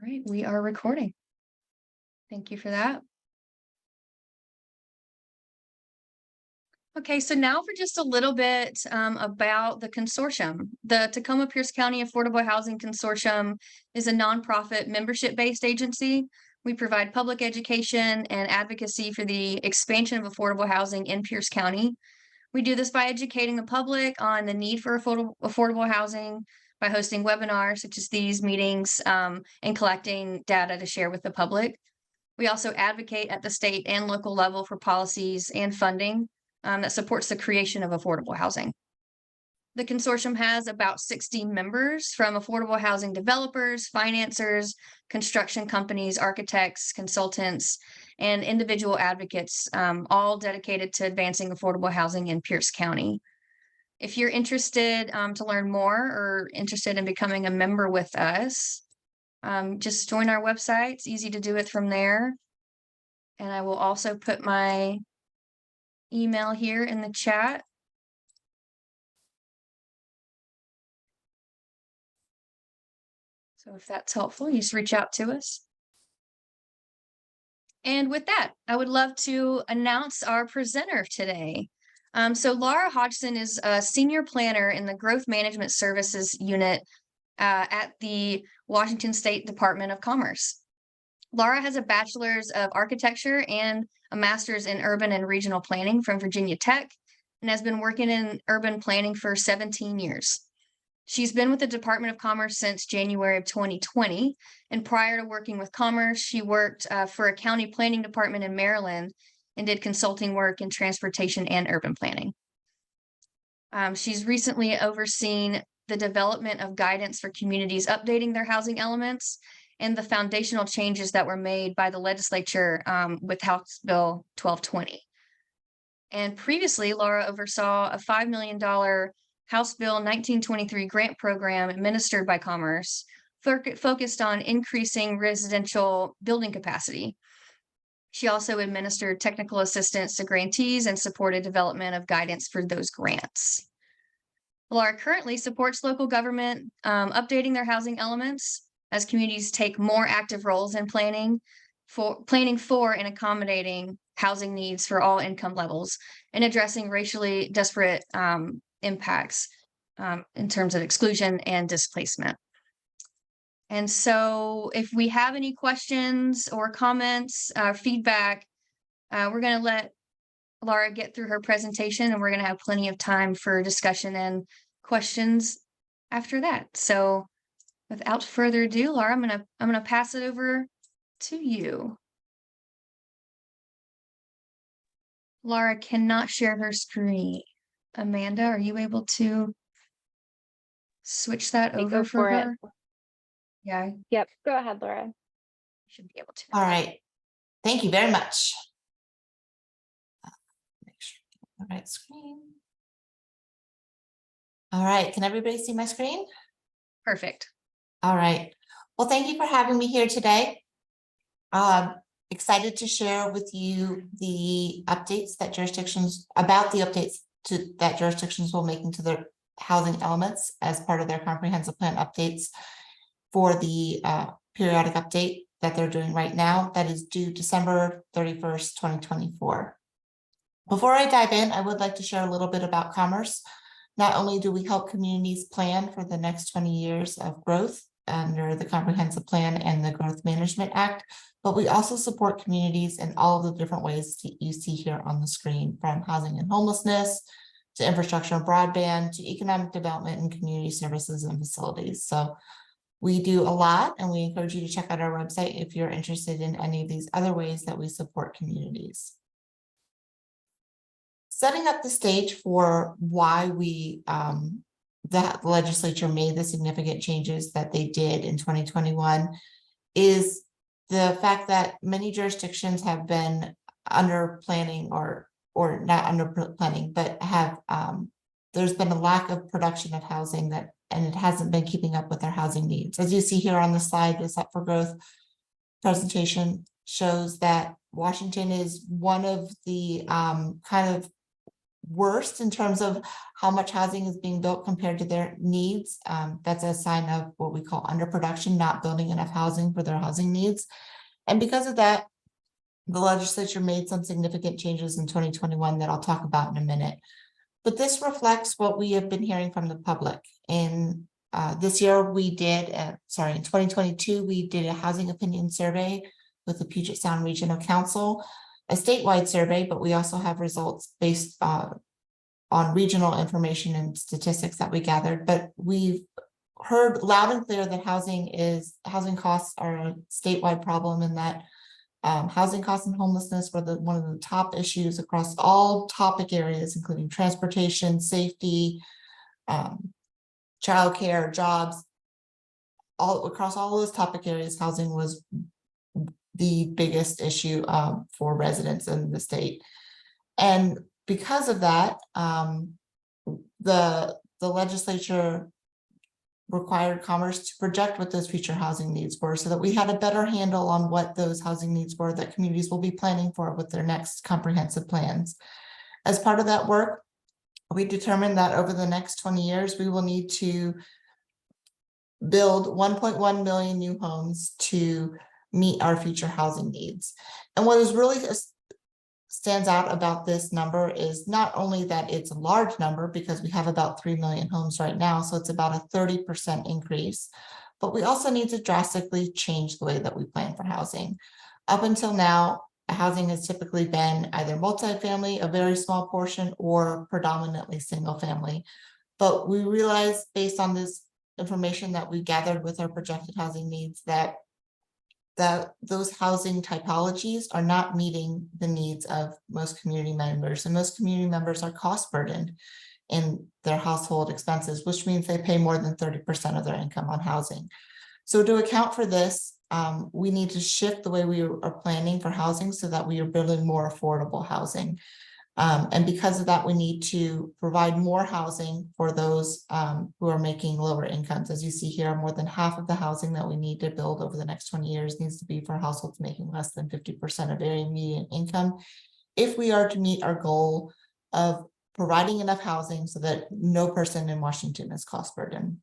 All right, we are recording. Thank you for that. Okay, so now for just a little bit about the consortium. The Tacoma-Pierce County Affordable Housing Consortium is a nonprofit membership-based agency. We provide public education and advocacy for the expansion of affordable housing in Pierce County. We do this by educating the public on the need for affordable housing, by hosting webinars such as these meetings, and collecting data to share with the public. We also advocate at the state and local level for policies and funding that supports the creation of affordable housing. The consortium has about 60 members from affordable housing developers, financiers, construction companies, architects, consultants, and individual advocates, all dedicated to advancing affordable housing in Pierce County. If you're interested to learn more or interested in becoming a member with us, just join our website. It's easy to do it from there. And I will also put my email here in the chat. So if that's helpful, you just reach out to us. And with that, I would love to announce our presenter today. So Laura Hodgson is a senior planner in the Growth Management Services Unit at the Washington State Department of Commerce. Laura has a bachelor's of architecture and a master's in urban and regional planning from Virginia Tech and has been working in urban planning for 17 years. She's been with the Department of Commerce since January of 2020. And prior to working with Commerce, she worked for a county planning department in Maryland and did consulting work in transportation and urban planning. She's recently overseen the development of guidance for communities updating their housing elements and the foundational changes that were made by the legislature with House Bill 1220. And previously, Laura oversaw a $5 million House Bill 1923 grant program administered by Commerce, focused on increasing residential building capacity. She also administered technical assistance to grantees and supported development of guidance for those grants. Laura currently supports local government updating their housing elements as communities take more active roles in planning for and accommodating housing needs for all income levels and addressing racially disparate impacts in terms of exclusion and displacement. And so if we have any questions or comments, feedback, we're going to let Laura get through her presentation and we're going to have plenty of time for discussion and questions after that. So without further ado, Laura, I'm going to pass it over to you. Laura cannot share her screen. Amanda, are you able to switch that over for her? Yeah. Yep. Go ahead, Laura. Should be able to. All right. Thank you very much. Make sure I get the right screen. All right. Can everybody see my screen? Perfect. All right. Well, thank you for having me here today. Excited to share with you the updates that jurisdictions will make into their housing elements as part of their comprehensive plan updates for the periodic update that they're doing right now that is due December 31st, 2024. Before I dive in, I would like to share a little bit about Commerce. Not only do we help communities plan for the next 20 years of growth under the Comprehensive Plan and the Growth Management Act, but we also support communities in all of the different ways that you see here on the screen, from housing and homelessness to infrastructure and broadband to economic development and community services and facilities. So we do a lot, and we encourage you to check out our website if you're interested in any of these other ways that we support communities. Setting up the stage for why the legislature made the significant changes that they did in 2021 is the fact that many jurisdictions have been under planning or not under planning, but have there's been a lack of production of housing and it hasn't been keeping up with their housing needs. As you see here on the slide, this Up for Growth presentation shows that Washington is one of the kind of worst in terms of how much housing is being built compared to their needs. That's a sign of what we call underproduction, not building enough housing for their housing needs. And because of that, the legislature made some significant changes in 2021 that I'll talk about in a minute. But this reflects what we have been hearing from the public. In this year, we did, in 2022, we did a housing opinion survey with the Puget Sound Regional Council, a statewide survey, but we also have results based on regional information and statistics that we gathered. But we've heard loud and clear that housing costs are a statewide problem, and that housing costs and homelessness were one of the top issues across all topic areas, including transportation, safety, childcare, jobs. All across all those topic areas, housing was the biggest issue for residents in the state. And because of that, the legislature required Commerce to project what those future housing needs were, so that we had a better handle on what those housing needs were that communities will be planning for with their next comprehensive plans. As part of that work, we determined that over the next 20 years, we will need to build 1.1 million new homes to meet our future housing needs. And what is really stands out about this number is not only that it's a large number, because we have about 3 million homes right now, so it's about a 30% increase, but we also need to drastically change the way that we plan for housing. Up until now, housing has typically been either multifamily, a very small portion, or predominantly single family. But we realized, based on this information that we gathered with our projected housing needs, that those housing typologies are not meeting the needs of most community members, and most community members are cost burdened in their household expenses, which means they pay more than 30% of their income on housing. So to account for this, we need to shift the way we are planning for housing so that we are building more affordable housing. And because of that, we need to provide more housing for those who are making lower incomes. As you see here, more than half of the housing that we need to build over the next 20 years needs to be for households making less than 50% of their median income, if we are to meet our goal of providing enough housing so that no person in Washington is cost burdened.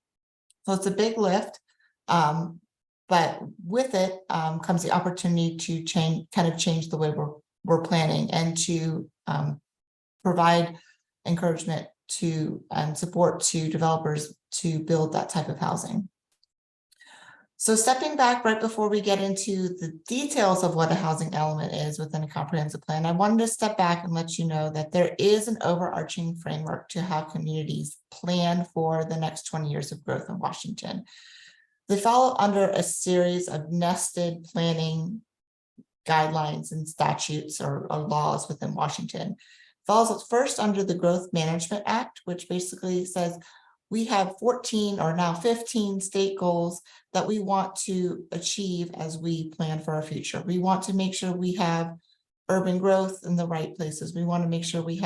So it's a big lift, but with it comes the opportunity to change the way we're planning, and to provide encouragement to and support to developers to build that type of housing. So stepping back right before we get into the details of what a housing element is within a comprehensive plan, I wanted to step back and let you know that there is an overarching framework to how communities plan for the next 20 years of growth in Washington. They follow under a series of nested planning guidelines and statutes or laws within Washington. Falls first under the Growth Management Act, which basically says we have 14 or now 15 state goals that we want to achieve as we plan for our future. We want to make sure we have urban growth in the right places. We want to make sure we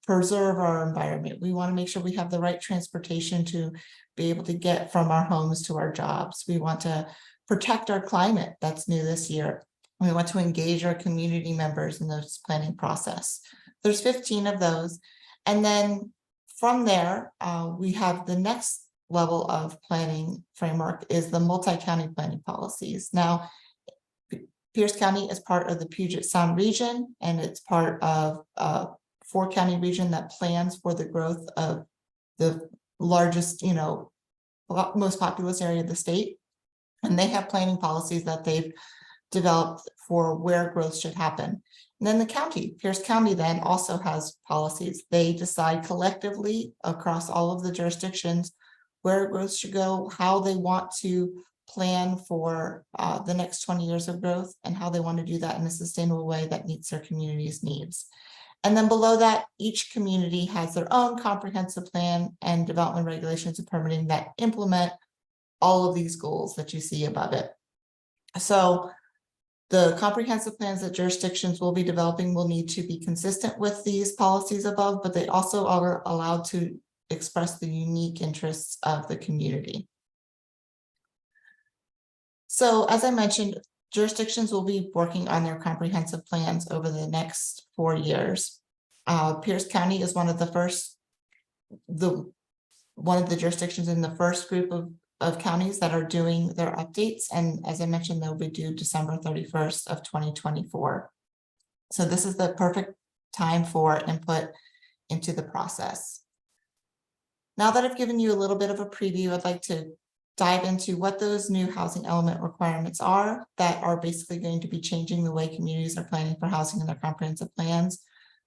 preserve our environment. We want to make sure we have the right transportation to be able to get from our homes to our jobs. We want to protect our climate. That's new this year. We want to engage our community members in this planning process. There's 15 of those. And then from there, we have the next level of planning framework is the multi-county planning policies. Now, Pierce County is part of the Puget Sound region, and it's part of a 4-county region that plans for the growth of the largest, most populous area of the state. And they have planning policies that they've developed for where growth should happen. And then the county, Pierce County, then also has policies. They decide collectively across all of the jurisdictions where growth should go, how they want to plan for the next 20 years of growth, and how they want to do that in a sustainable way that meets their community's needs. And then below that, each community has their own comprehensive plan and development regulations and permitting that implement all of these goals that you see above it. So the comprehensive plans that jurisdictions will be developing will need to be consistent with these policies above, but they also are allowed to express the unique interests of the community. So as I mentioned, jurisdictions will be working on their comprehensive plans over the next 4 years. Pierce County is one of the jurisdictions in the first group of counties that are doing their updates. And as I mentioned, they'll be due December 31st of 2024. So this is the perfect time for input into the process. Now that I've given you a little bit of a preview, I'd like to dive into what those new housing element requirements are that are basically going to be changing the way communities are planning for housing in their comprehensive plans.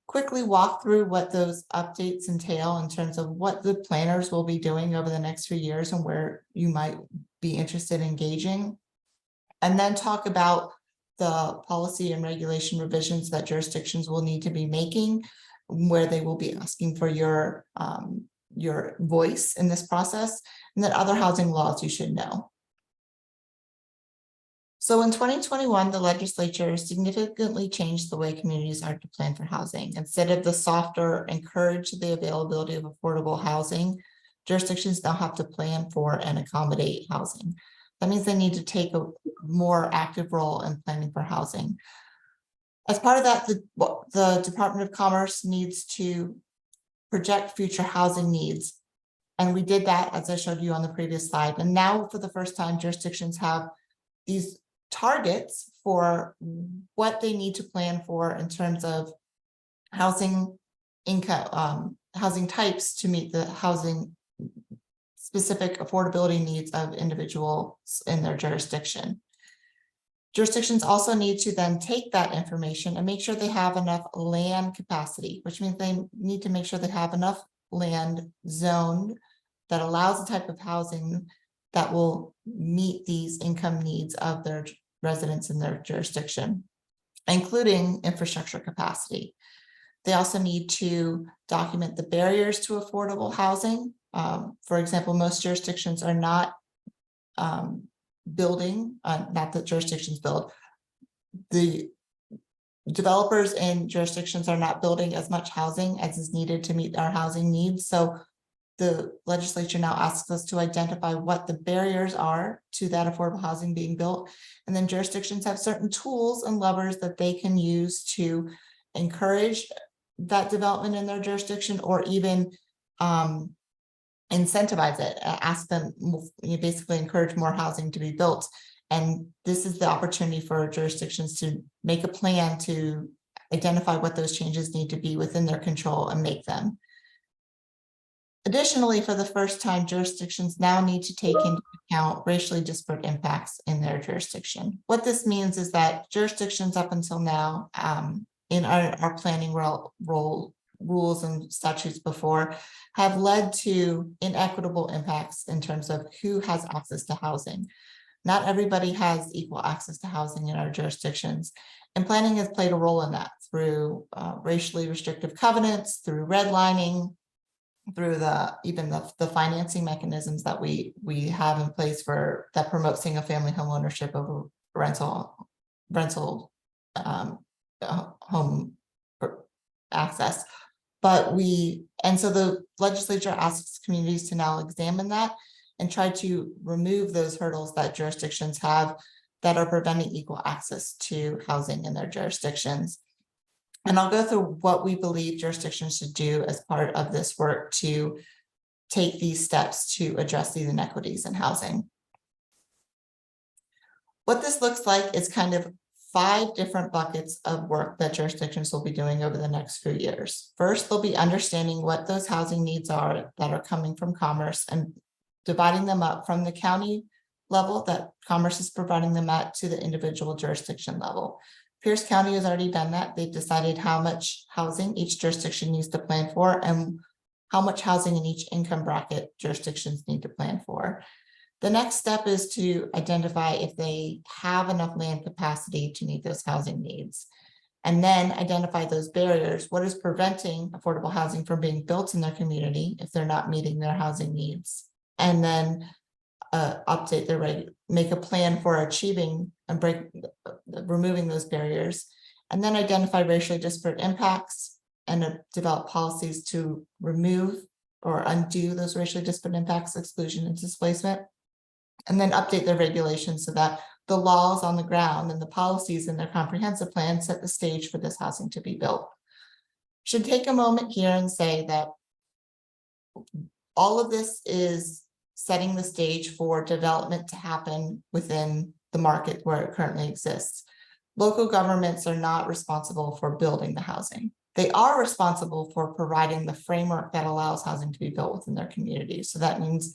Quickly walk through what those updates entail in terms of what the planners will be doing over the next few years and where you might be interested in engaging. And then talk about the policy and regulation revisions that jurisdictions will need to be making, where they will be asking for your voice in this process, and then other housing laws you should know. So in 2021, the legislature significantly changed the way communities are to plan for housing. Instead of the softer encourage the availability of affordable housing, jurisdictions now have to plan for and accommodate housing. That means they need to take a more active role in planning for housing. As part of that, the Department of Commerce needs to project future housing needs. And we did that, as I showed you on the previous slide. And now for the first time, jurisdictions have these targets for what they need to plan for in terms of housing income, housing types to meet the housing specific affordability needs of individuals in their jurisdiction. Jurisdictions also need to then take that information and make sure they have enough land capacity, which means they need to make sure they have enough land zoned that allows the type of housing that will meet these income needs of their residents in their jurisdiction, including infrastructure capacity. They also need to document the barriers to affordable housing. For example, most jurisdictions are not building, not that jurisdictions build, the developers in jurisdictions are not building as much housing as is needed to meet our housing needs. So the legislature now asks us to identify what the barriers are to that affordable housing being built. And then jurisdictions have certain tools and levers that they can use to encourage that development in their jurisdiction, or even incentivize it, ask them, basically encourage more housing to be built. And this is the opportunity for jurisdictions to make a plan to identify what those changes need to be within their control and make them. Additionally, for the first time, jurisdictions now need to take into account racially disparate impacts in their jurisdiction. What this means is that jurisdictions up until now, in our planning rules and statutes before, have led to inequitable impacts in terms of who has access to housing. Not everybody has equal access to housing in our jurisdictions, and planning has played a role in that through racially restrictive covenants, through redlining, through even the financing mechanisms that we have in place for that promote single family home ownership over rental home access. And so the legislature asks communities to now examine that and try to remove those hurdles that jurisdictions have that are preventing equal access to housing in their jurisdictions. And I'll go through what we believe jurisdictions should do as part of this work to take these steps to address these inequities in housing. What this looks like is kind of 5 different buckets of work that jurisdictions will be doing over the next few years. First, they'll be understanding what those housing needs are that are coming from Commerce and dividing them up from the county level that Commerce is providing them at to the individual jurisdiction level. Pierce County has already done that. They've decided how much housing each jurisdiction needs to plan for and how much housing in each income bracket jurisdictions need to plan for. The next step is to identify if they have enough land capacity to meet those housing needs, and then identify those barriers. What is preventing affordable housing from being built in their community if they're not meeting their housing needs? And then update their make a plan for achieving and removing those barriers, and then identify racially disparate impacts and develop policies to remove or undo those racially disparate impacts, exclusion, and displacement, and then update their regulations so that the laws on the ground and the policies in their comprehensive plan set the stage for this housing to be built. should take a moment here and say that all of this is setting the stage for development to happen within the market where it currently exists. Local governments are not responsible for building the housing. They are responsible for providing the framework that allows housing to be built within their community. So that means,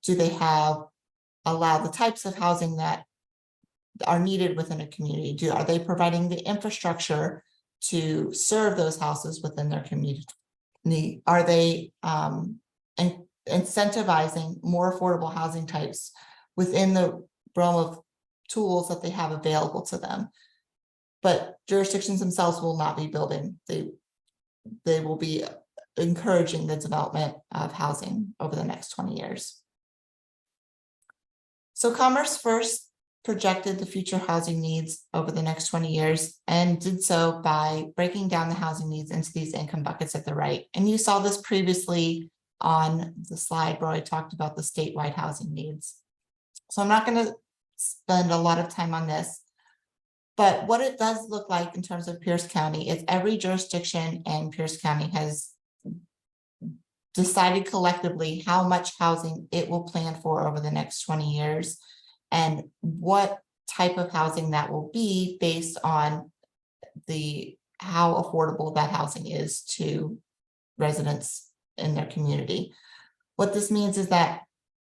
do they allow the types of housing that are needed within a community? Are they providing the infrastructure to serve those houses within their community? Are they incentivizing more affordable housing types within the realm of tools that they have available to them? But jurisdictions themselves will not be building. They will be encouraging the development of housing over the next 20 years. So Commerce first projected the future housing needs over the next 20 years and did so by breaking down the housing needs into these income buckets at the right. And you saw this previously on the slide where I talked about the statewide housing needs. So I'm not going to spend a lot of time on this, but what it does look like in terms of Pierce County is every jurisdiction in Pierce County has decided collectively how much housing it will plan for over the next 20 years and what type of housing that will be based on how affordable that housing is to residents in their community. What this means is that,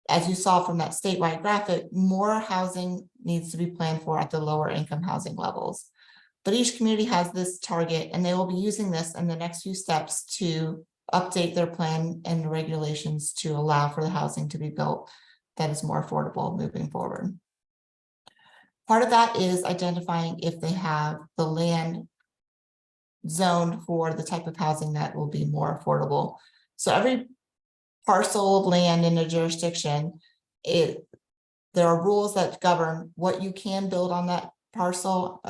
as you saw from that statewide graphic, more housing needs to be planned for at the lower income housing levels. But each community has this target, and they will be using this in the next few steps to update their plan and regulations to allow for the housing to be built that is more affordable moving forward. Part of that is identifying if they have the land zoned for the type of housing that will be more affordable. So every parcel of land in a jurisdiction, there are rules that govern what you can build on that parcel,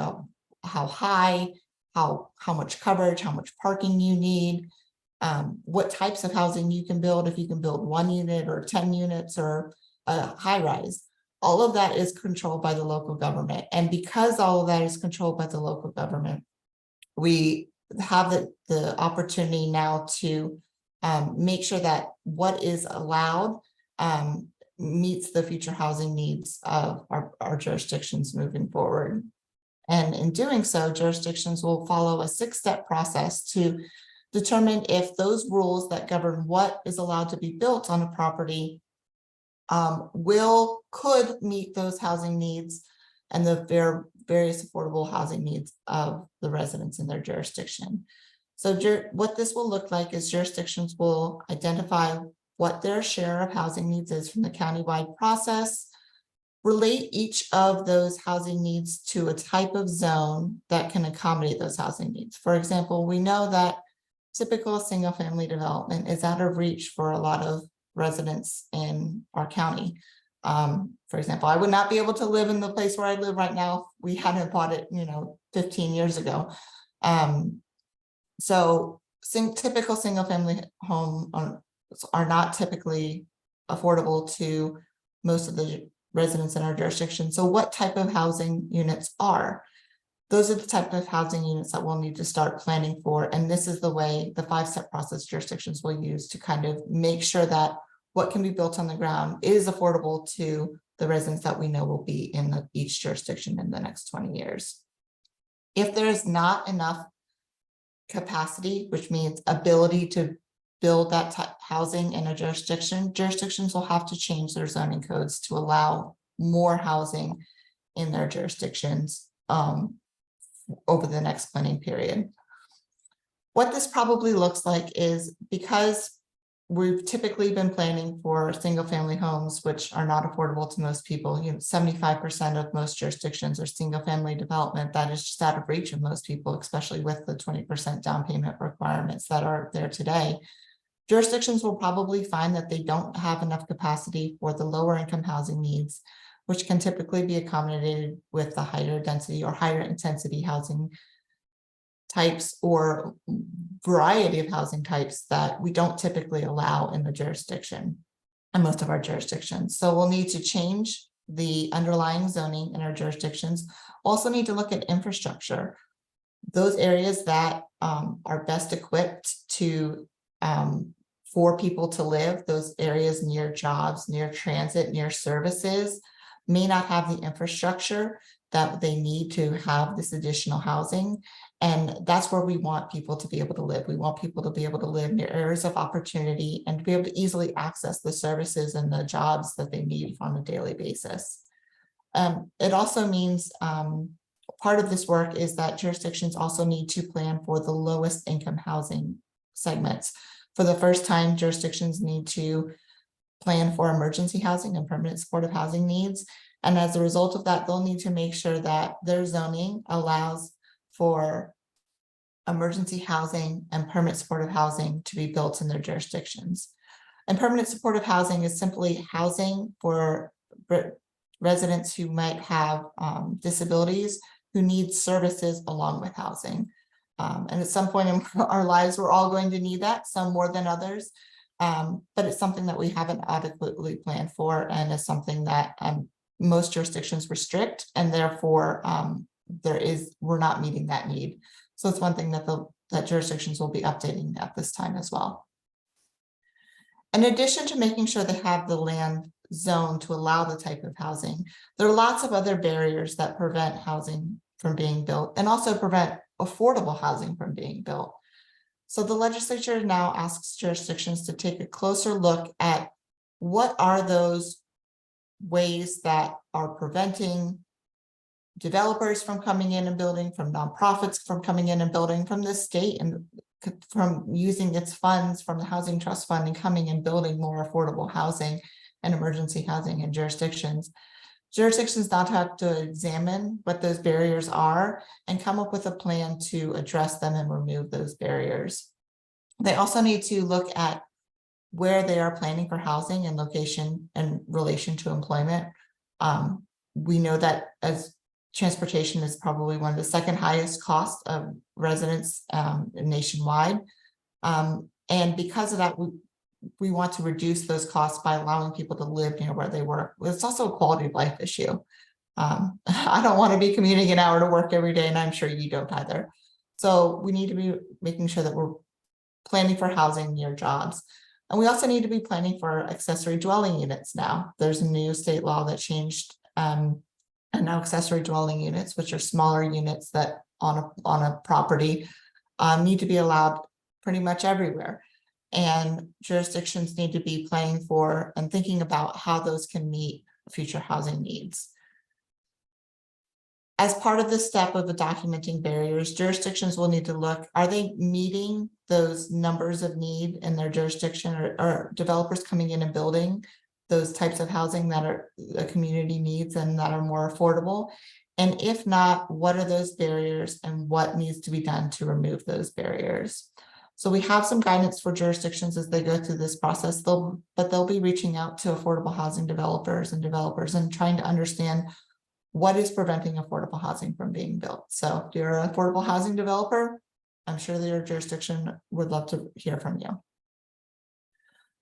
how high, how much coverage, how much parking you need, what types of housing you can build, if you can build 1 unit or 10 units or a high rise. All of that is controlled by the local government. And because all of that is controlled by the local government, we have the opportunity now to make sure that what is allowed meets the future housing needs of our jurisdictions moving forward. And in doing so, jurisdictions will follow a 6-step process to determine if those rules that govern what is allowed to be built on a property could meet those housing needs and the various affordable housing needs of the residents in their jurisdiction. So what this will look like is jurisdictions will identify what their share of housing needs is from the countywide process, relate each of those housing needs to a type of zone that can accommodate those housing needs. For example, we know that typical single-family development is out of reach for a lot of residents in our county. For example, I would not be able to live in the place where I live right now if we hadn't bought it, 15 years ago. So typical single-family home are not typically affordable to most of the residents in our jurisdiction. So what type of housing units are? Those are the type of housing units that we'll need to start planning for. And this is the way the 5-step process jurisdictions will use to kind of make sure that what can be built on the ground is affordable to the residents that we know will be in each jurisdiction in the next 20 years. If there is not enough capacity, which means ability to build that type housing in a jurisdiction, jurisdictions will have to change their zoning codes to allow more housing in their jurisdictions over the next planning period. What this probably looks like is, because we've typically been planning for single-family homes, which are not affordable to most people. 75% of most jurisdictions are single-family development that is just out of reach of most people, especially with the 20% down payment requirements that are there today. Jurisdictions will probably find that they don't have enough capacity for the lower income housing needs, which can typically be accommodated with the higher density or higher intensity housing types or variety of housing types that we don't typically allow in the jurisdiction and most of our jurisdictions. So we'll need to change the underlying zoning in our jurisdictions. Also need to look at infrastructure. those areas that are best equipped to for people to live, those areas near jobs, near transit, near services, may not have the infrastructure that they need to have this additional housing. And that's where we want people to be able to live. We want people to be able to live near areas of opportunity and to be able to easily access the services and the jobs that they need on a daily basis. It also means part of this work is that jurisdictions also need to plan for the lowest income housing segments. For the first time, jurisdictions need to plan for emergency housing and permanent supportive housing needs. And as a result of that, they'll need to make sure that their zoning allows for emergency housing and permanent supportive housing to be built in their jurisdictions. And permanent supportive housing is simply housing for residents who might have disabilities who need services along with housing. And at some point in our lives, we're all going to need that, some more than others. But it's something that we haven't adequately planned for, and is something that most jurisdictions restrict, and therefore we're not meeting that need. So it's one thing that jurisdictions will be updating at this time as well. In addition to making sure they have the land zone to allow the type of housing, there are lots of other barriers that prevent housing from being built and also prevent affordable housing from being built. So the legislature now asks jurisdictions to take a closer look at what are those ways that are preventing developers from coming in and building, from nonprofits from coming in and building, from the state and from using its funds from the Housing Trust Fund and coming and building more affordable housing and emergency housing in jurisdictions. Jurisdictions now have to examine what those barriers are and come up with a plan to address them and remove those barriers. They also need to look at where they are planning for housing and location in relation to employment. We know that as transportation is probably one of the second highest costs of residents nationwide. And because of that, we want to reduce those costs by allowing people to live near where they work. It's also a quality of life issue. I don't want to be commuting an hour to work every day, and I'm sure you don't either. So we need to be making sure that we're planning for housing near jobs. And we also need to be planning for accessory dwelling units now. There's a new state law that changed, and now accessory dwelling units, which are smaller units that on a property, need to be allowed pretty much everywhere. And jurisdictions need to be planning for and thinking about how those can meet future housing needs. As part of this step of documenting barriers, jurisdictions will need to look, are they meeting those numbers of need in their jurisdiction, or developers coming in and building those types of housing that are the community needs and that are more affordable? And if not, what are those barriers and what needs to be done to remove those barriers? So we have some guidance for jurisdictions as they go through this process, but they'll be reaching out to affordable housing developers and trying to understand what is preventing affordable housing from being built. So if you're an affordable housing developer, I'm sure that your jurisdiction would love to hear from you.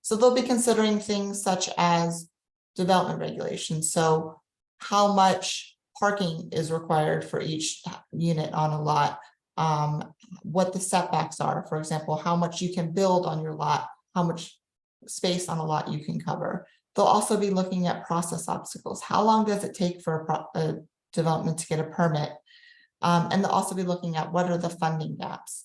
So they'll be considering things such as development regulations. So how much parking is required for each unit on a lot, what the setbacks are, for example, how much you can build on your lot, how much space on a lot you can cover. They'll also be looking at process obstacles. How long does it take for a development to get a permit? And they'll also be looking at what are the funding gaps.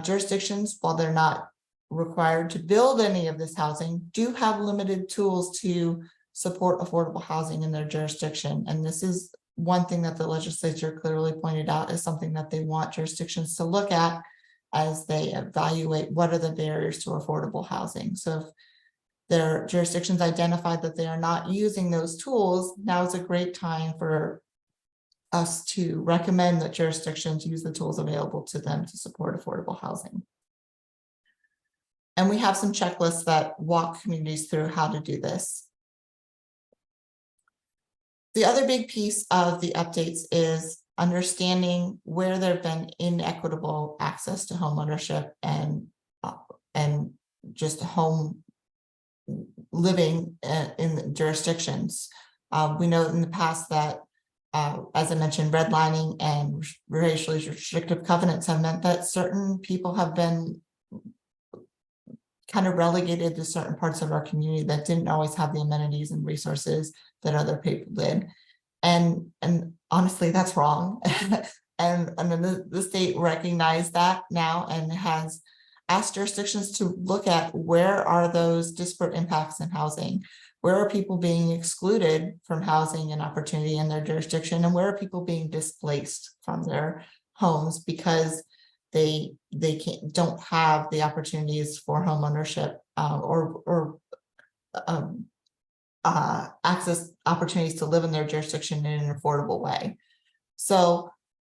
Jurisdictions, while they're not required to build any of this housing, do have limited tools to support affordable housing in their jurisdiction. And this is one thing that the legislature clearly pointed out is something that they want jurisdictions to look at as they evaluate what are the barriers to affordable housing. So if their jurisdictions identified that they are not using those tools, now is a great time for us to recommend that jurisdictions use the tools available to them to support affordable housing. And we have some checklists that walk communities through how to do this. The other big piece of the updates is understanding where there have been inequitable access to home ownership and just home living in jurisdictions. We know in the past that as I mentioned, redlining and racially restrictive covenants have meant that certain people have been kind of relegated to certain parts of our community that didn't always have the amenities and resources that other people did. And honestly, that's wrong. and the state recognized that now and has asked jurisdictions to look at where are those disparate impacts in housing. Where are people being excluded from housing and opportunity in their jurisdiction, and where are people being displaced from their homes because they don't have the opportunities for home ownership or access opportunities to live in their jurisdiction in an affordable way. So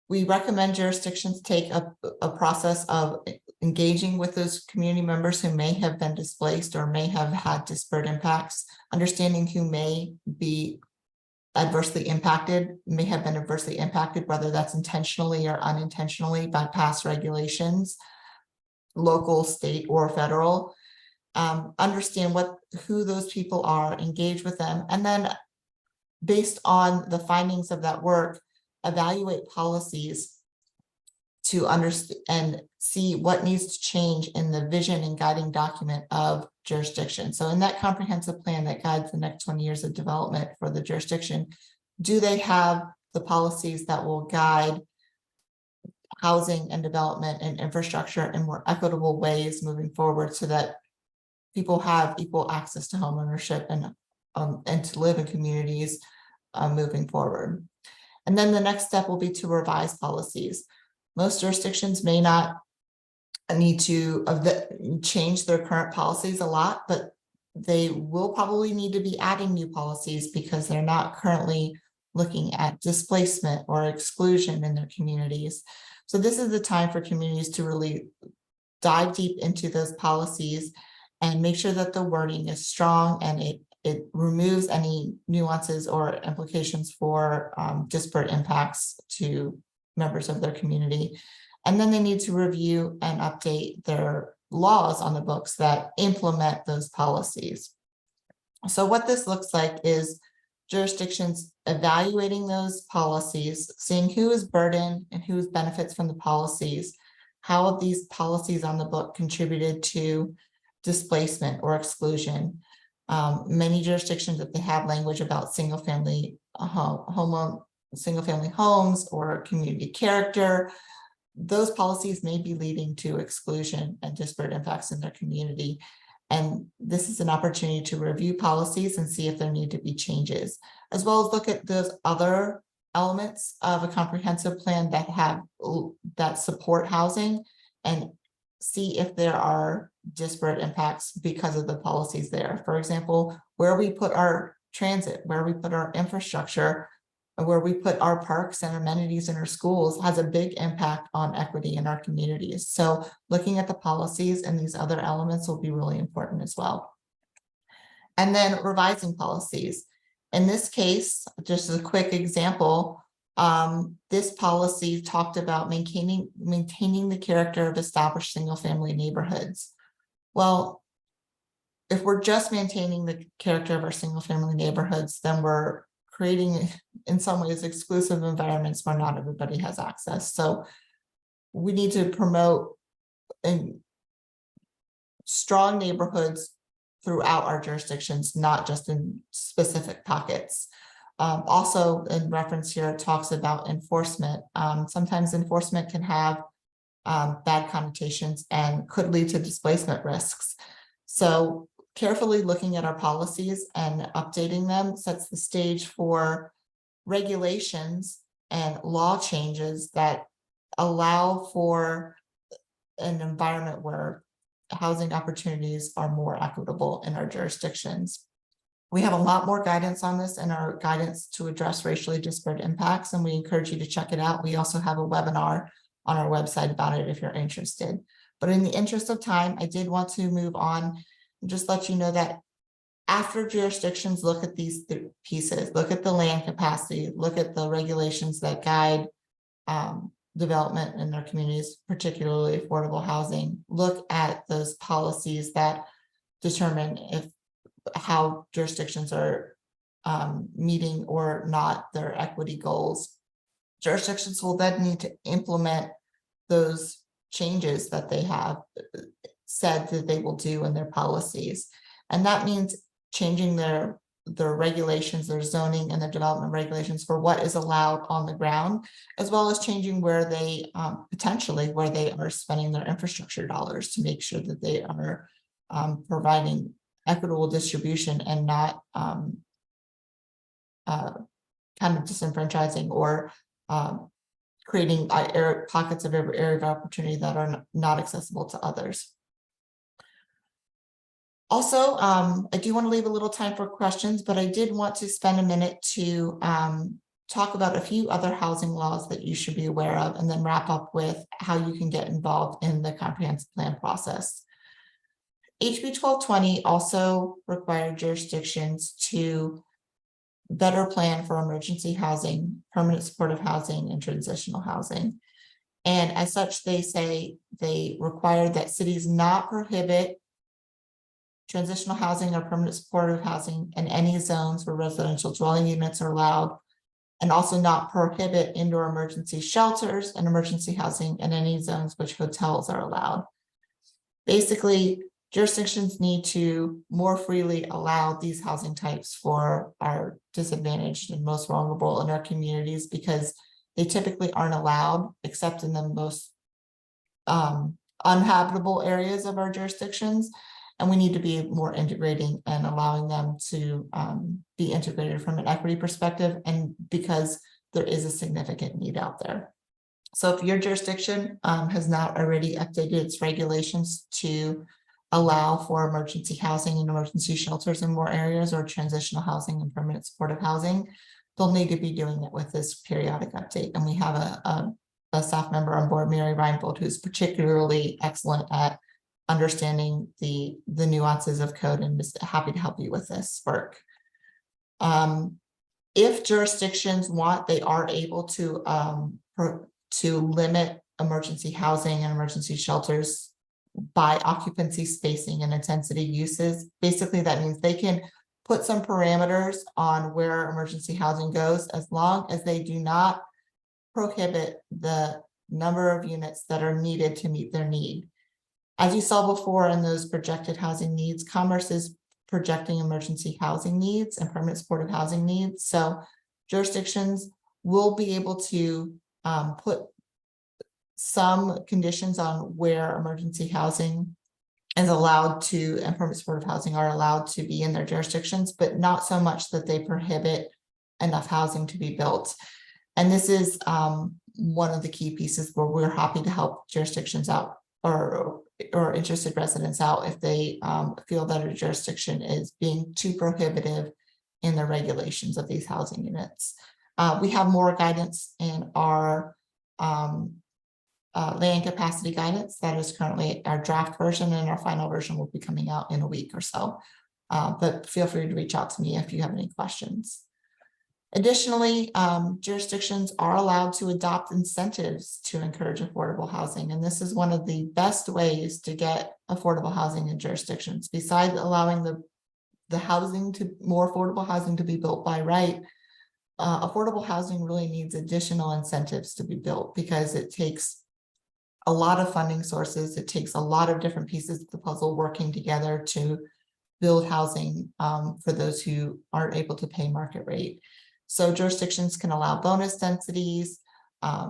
we recommend jurisdictions take a process of engaging with those community members who may have been displaced or may have had disparate impacts, understanding who may be adversely impacted, may have been adversely impacted, whether that's intentionally or unintentionally by past regulations, local, state, or federal. Understand who those people are, engage with them, and then based on the findings of that work, evaluate policies to understand and see what needs to change in the vision and guiding document of jurisdiction. So in that comprehensive plan that guides the next 20 years of development for the jurisdiction, do they have the policies that will guide housing and development and infrastructure in more equitable ways moving forward so that people have equal access to home ownership and to live in communities moving forward. And then the next step will be to revise policies. Most jurisdictions may not need to change their current policies a lot, but they will probably need to be adding new policies because they're not currently looking at displacement or exclusion in their communities. So this is the time for communities to really dive deep into those policies and make sure that the wording is strong and it removes any nuances or implications for disparate impacts to members of their community. And then they need to review and update their laws on the books that implement those policies. So what this looks like is jurisdictions evaluating those policies, seeing who is burdened and who benefits from the policies, how have these policies on the book contributed to displacement or exclusion. Many jurisdictions, if they have language about single-family homes or community character, those policies may be leading to exclusion and disparate impacts in their community. And this is an opportunity to review policies and see if there need to be changes, as well as look at those other elements of a comprehensive plan that support housing and see if there are disparate impacts because of the policies there. For example, where we put our transit, where we put our infrastructure, where we put our parks and amenities in our schools has a big impact on equity in our communities. So looking at the policies and these other elements will be really important as well. And then revising policies. In this case, just a quick example, this policy talked about maintaining the character of established single-family neighborhoods. Well, if we're just maintaining the character of our single-family neighborhoods, then we're creating, in some ways, exclusive environments where not everybody has access. So we need to promote strong neighborhoods throughout our jurisdictions, not just in specific pockets. Also, in reference here, it talks about enforcement. Sometimes enforcement can have bad connotations and could lead to displacement risks. So carefully looking at our policies and updating them sets the stage for regulations and law changes that allow for an environment where housing opportunities are more equitable in our jurisdictions. We have a lot more guidance on this in our guidance to address racially disparate impacts, and we encourage you to check it out. We also have a webinar on our website about it if you're interested. But in the interest of time, I did want to move on and just let you know that after jurisdictions look at these pieces, look at the land capacity, look at the regulations that guide development in their communities, particularly affordable housing, look at those policies that determine how jurisdictions are meeting or not their equity goals, jurisdictions will then need to implement those changes that they have said that they will do in their policies. And that means changing their regulations, their zoning and their development regulations for what is allowed on the ground, as well as changing where they potentially where they are spending their infrastructure dollars to make sure that they are providing equitable distribution and not kind of disenfranchising or creating pockets of every area of opportunity that are not accessible to others. Also, I do want to leave a little time for questions, but I did want to spend a minute to talk about a few other housing laws that you should be aware of, and then wrap up with how you can get involved in the comprehensive plan process. HB 1220 also required jurisdictions to better plan for emergency housing, permanent supportive housing, and transitional housing. And as such, they say they require that cities not prohibit transitional housing or permanent supportive housing in any zones where residential dwelling units are allowed, and also not prohibit indoor emergency shelters and emergency housing in any zones which hotels are allowed. Basically, jurisdictions need to more freely allow these housing types for our disadvantaged and most vulnerable in our communities, because they typically aren't allowed except in the most uninhabitable areas of our jurisdictions. And we need to be more integrating and allowing them to be integrated from an equity perspective, and because there is a significant need out there. So if your jurisdiction has not already updated its regulations to allow for emergency housing and emergency shelters in more areas, or transitional housing and permanent supportive housing, they'll need to be doing it with this periodic update. And we have a staff member on board, Mary Reinbold, who's particularly excellent at understanding the nuances of code, and is happy to help you with this work. If jurisdictions want, they are able to limit emergency housing and emergency shelters by occupancy, spacing, and intensity uses. Basically, that means they can put some parameters on where emergency housing goes, as long as they do not prohibit the number of units that are needed to meet their need. As you saw before in those projected housing needs, Commerce is projecting emergency housing needs and permanent supportive housing needs. So jurisdictions will be able to put some conditions on where emergency housing is allowed to, and permanent supportive housing are allowed to be in their jurisdictions, but not so much that they prohibit enough housing to be built. And this is one of the key pieces where we're happy to help jurisdictions out, or interested residents out, if they feel that a jurisdiction is being too prohibitive in the regulations of these housing units. We have more guidance in our land capacity guidance. That is currently our draft version, and our final version will be coming out in a week or so. But feel free to reach out to me if you have any questions. Additionally, jurisdictions are allowed to adopt incentives to encourage affordable housing. And this is one of the best ways to get affordable housing in jurisdictions. Besides allowing the housing to more affordable housing to be built by right, affordable housing really needs additional incentives to be built, because it takes a lot of funding sources. It takes a lot of different pieces of the puzzle working together to build housing for those who aren't able to pay market rate. So jurisdictions can allow bonus densities,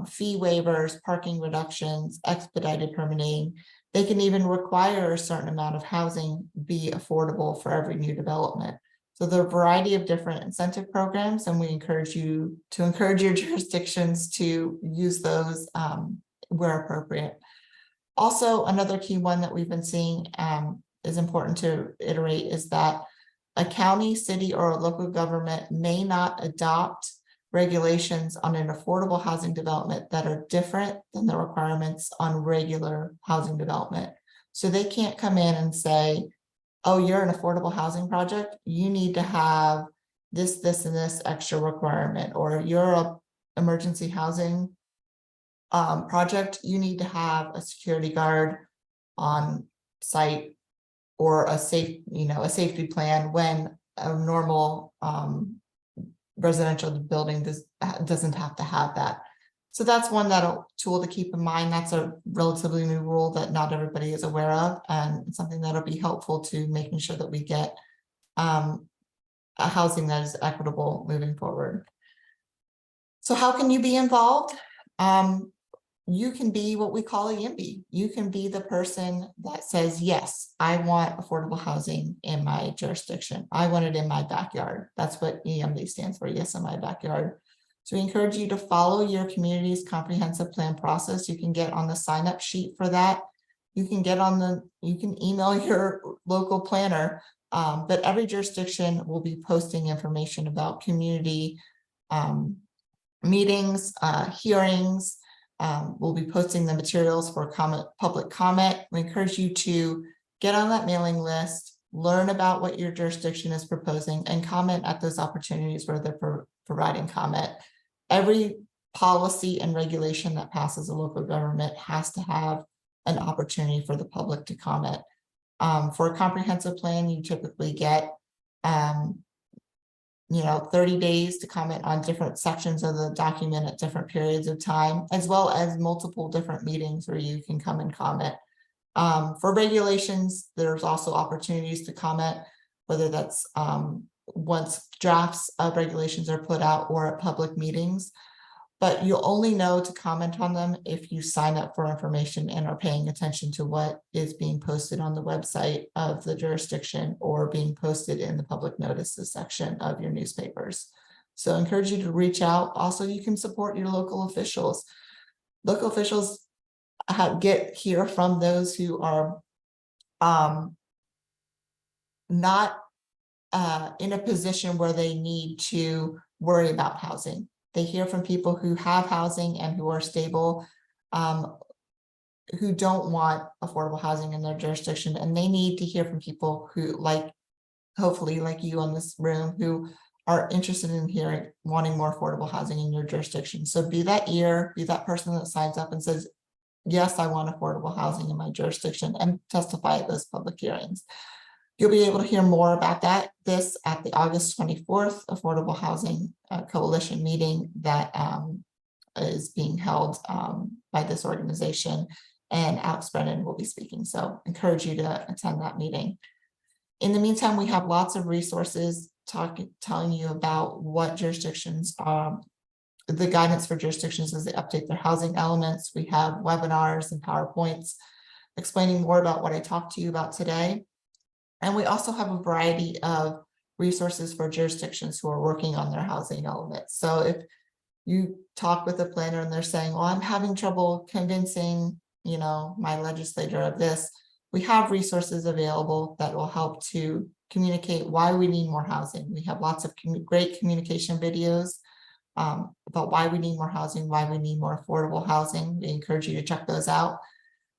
fee waivers, parking reductions, expedited permitting. They can even require a certain amount of housing be affordable for every new development. So there are a variety of different incentive programs, and we encourage you to encourage your jurisdictions to use those where appropriate. Also, another key one that we've been seeing is important to iterate is that a county, city, or a local government may not adopt regulations on an affordable housing development that are different than the requirements on regular housing development. So they can't come in and say, oh, you're an affordable housing project, you need to have this, this, and this extra requirement, or you're a emergency housing project, you need to have a security guard on site, or a safety plan, when a normal residential building doesn't have to have that. So that's one tool to keep in mind. That's a relatively new rule that not everybody is aware of, and something that'll be helpful to making sure that we get a housing that is equitable moving forward. So how can you be involved? You can be what we call a YIMBY. You can be the person that says, yes, I want affordable housing in my jurisdiction. I want it in my backyard. That's what YIMBY stands for, yes, in my backyard. So we encourage you to follow your community's comprehensive plan process. You can get on the sign up sheet for that. You can you can email your local planner, but every jurisdiction will be posting information about community meetings, hearings. We'll be posting the materials for public comment. We encourage you to get on that mailing list, learn about what your jurisdiction is proposing, and comment at those opportunities where they're providing comment. Every policy and regulation that passes a local government has to have an opportunity for the public to comment. For a comprehensive plan, you typically get 30 days to comment on different sections of the document at different periods of time, as well as multiple different meetings where you can come and comment. For regulations, there's also opportunities to comment, whether that's once drafts of regulations are put out or at public meetings. But you'll only know to comment on them if you sign up for information and are paying attention to what is being posted on the website of the jurisdiction or being posted in the public notices section of your newspapers. So I encourage you to reach out. Also, you can support your local officials. Local officials hear from those who are not in a position where they need to worry about housing. They hear from people who have housing and who are stable, who don't want affordable housing in their jurisdiction. And they need to hear from people who, hopefully like you in this room, who are interested in wanting more affordable housing in your jurisdiction. So be that ear, be that person that signs up and says, yes, I want affordable housing in my jurisdiction, and testify at those public hearings. You'll be able to hear more about this at the August 24th Affordable Housing Coalition meeting that is being held by this organization, and Alex Brennan will be speaking. So encourage you to attend that meeting. In the meantime, we have lots of resources telling you about what jurisdictions, the guidance for jurisdictions as they update their housing elements. We have webinars and PowerPoints explaining more about what I talked to you about today. And we also have a variety of resources for jurisdictions who are working on their housing elements. So if you talk with a planner and they're saying, well, I'm having trouble convincing, my legislator of this, we have resources available that will help to communicate why we need more housing. We have lots of great communication videos about why we need more housing, why we need more affordable housing. We encourage you to check those out.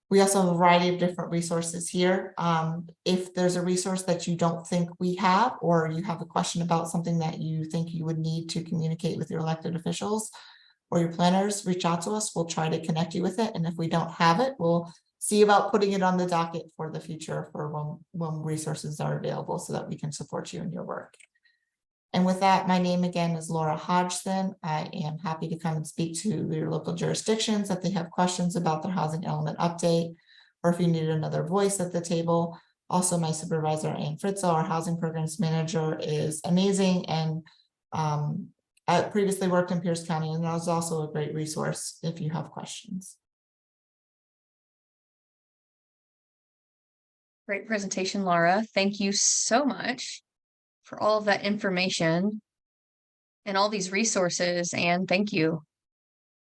We also have a variety of different resources here. If there's a resource that you don't think we have, or you have a question about something that you think you would need to communicate with your elected officials or your planners, reach out to us. We'll try to connect you with it. And if we don't have it, we'll see about putting it on the docket for the future for when resources are available so that we can support you in your work. And with that, my name again is Laura Hodgson. I am happy to come and speak to your local jurisdictions if they have questions about their housing element update, or if you need another voice at the table. Also, my supervisor, Ann Fritzel, our housing programs manager, is amazing, and I previously worked in Pierce County, and that was also a great resource if you have questions. Great presentation, Laura. Thank you so much for all of that information and all these resources, and thank you.